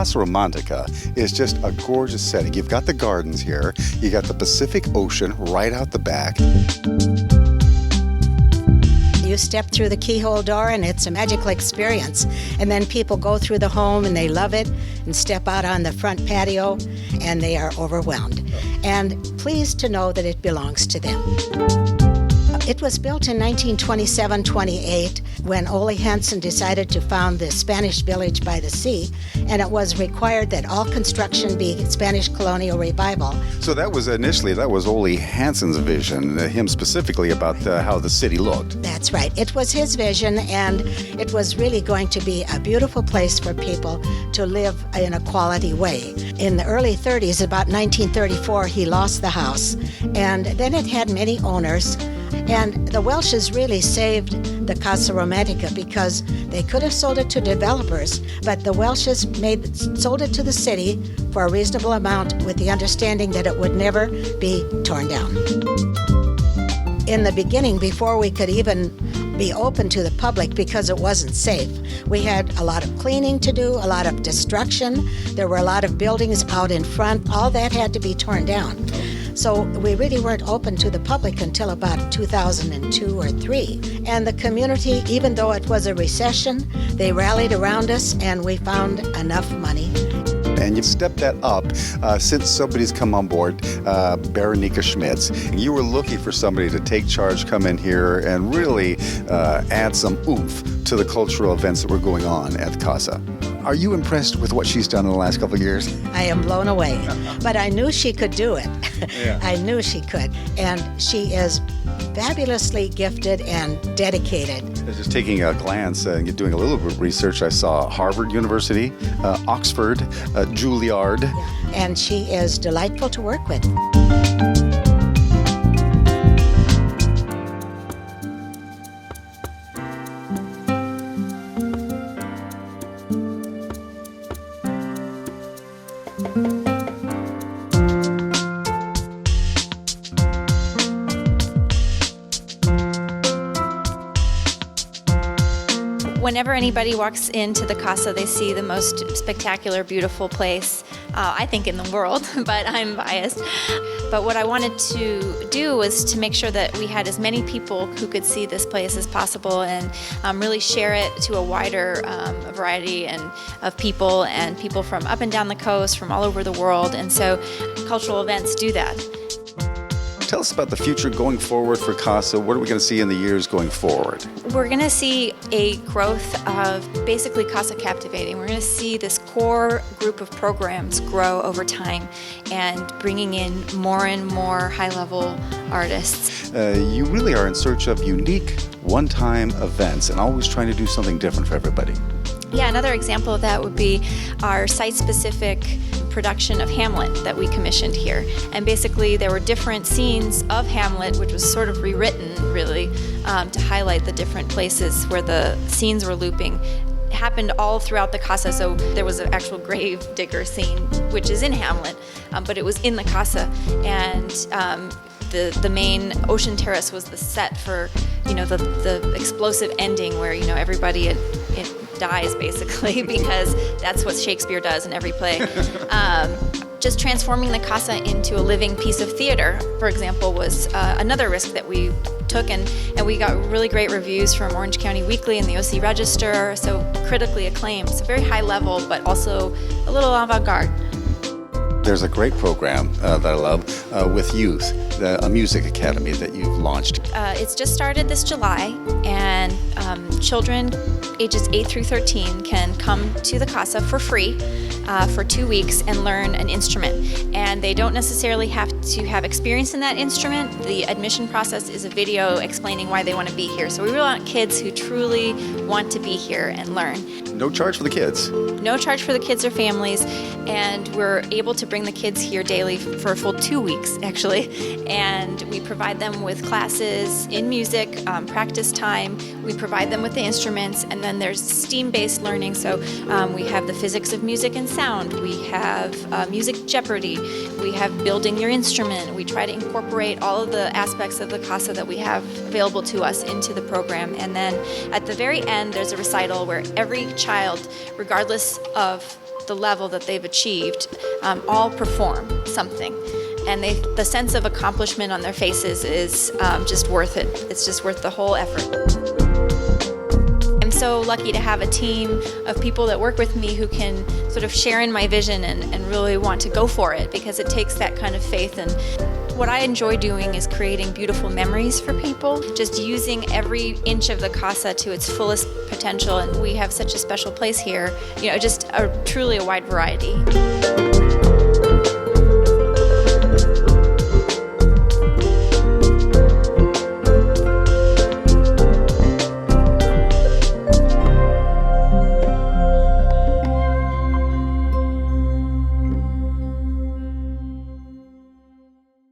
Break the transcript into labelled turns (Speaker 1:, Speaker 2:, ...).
Speaker 1: Casa Romantica is just a gorgeous setting. You've got the gardens here. You got the Pacific Ocean right out the back.
Speaker 2: You step through the keyhole door and it's a magical experience. And then people go through the home and they love it and step out on the front patio and they are overwhelmed and pleased to know that it belongs to them. It was built in 1927-28 when Ole Hansen decided to found the Spanish village by the sea, and it was required that all construction be Spanish colonial revival.
Speaker 1: So that was Ole Hansen's vision, him specifically about how the city looked.
Speaker 2: That's right. It was his vision, and it was really going to be a beautiful place for people to live in a quality way. In the early 30s, about 1934, he lost the house, and then it had many owners. And the Welshes really saved the Casa Romantica because they could have sold it to developers, but the Welshes sold it to the city for a reasonable amount with the understanding that it would never be torn down. In the beginning, before we could even be open to the public because it wasn't safe, we had a lot of cleaning to do, a lot of destruction. There were a lot of buildings out in front. All that had to be torn down. So we really weren't open to the public until about 2002 or 3. And the community, even though it was a recession, they rallied around us and we found enough money.
Speaker 1: And you've stepped that up since somebody's come on board, Berenika Schmitz. You were looking for somebody to take charge, come in here, and really add some oomph to the cultural events that were going on at the Casa. Are you impressed with what she's done in the last couple of years?
Speaker 2: I am blown away, but I knew she could do it.
Speaker 1: Yeah.
Speaker 2: I knew she could, and she is fabulously gifted and dedicated.
Speaker 1: Just taking a glance and doing a little bit of research, I saw Harvard University, Oxford, Juilliard.
Speaker 2: Yeah. And she is delightful to work with.
Speaker 3: Whenever anybody walks into the Casa, they see the most spectacular, beautiful place, I think, in the world, but I'm biased. But what I wanted to do was to make sure that we had as many people who could see this place as possible and really share it to a wider variety of people and people from up and down the coast, from all over the world. And so cultural events do that.
Speaker 1: Tell us about the future going forward for Casa. What are we going to see in the years going forward?
Speaker 3: We're going to see a growth of basically Casa Captivating. We're going to see this core group of programs grow over time and bringing in more and more high-level artists.
Speaker 1: You really are in search of unique, one-time events and always trying to do something different for everybody.
Speaker 3: Yeah, another example of that would be our site-specific production of Hamlet that we commissioned here. And basically there were different scenes of Hamlet, which was sort of rewritten, really, to highlight the different places where the scenes were looping. It happened all throughout the Casa, so there was an actual grave digger scene, which is in Hamlet, but it was in the Casa. And the main ocean terrace was the set for, the explosive ending where, everybody it dies, basically, because that's what Shakespeare does in every play. Just transforming the Casa into a living piece of theater, for example, was another risk that we took, and we got really great reviews from Orange County Weekly and the OC Register, so critically acclaimed. It's a very high level, but also a little avant-garde.
Speaker 1: There's a great program that I love with youth, a music academy that you've launched.
Speaker 3: It's just started this July, and children ages 8 through 13 can come to the Casa for free for 2 weeks and learn an instrument. And they don't necessarily have to have experience in that instrument. The admission process is a video explaining why they want to be here. So we really want kids who truly want to be here and learn.
Speaker 1: No charge for the kids.
Speaker 3: No charge for the kids or families, and we're able to bring the kids here daily for a full 2 weeks, actually. And we provide them with classes in music, practice time. We provide them with the instruments, and then there's STEAM-based learning. So we have the physics of music and sound. We have Music Jeopardy. We have building your instrument. We try to incorporate all of the aspects of the Casa that we have available to us into the program. And then at the very end, there's a recital where every child, regardless of the level that they've achieved, all perform something. And the sense of accomplishment on their faces is just worth it. It's just worth the whole effort. I'm so lucky to have a team of people that work with me who can sort of share in my vision and really want to go for it, because it takes that kind of faith. And what I enjoy doing is creating beautiful memories for people, just using every inch of the casa to its fullest potential. And we have such a special place here, just truly a wide variety.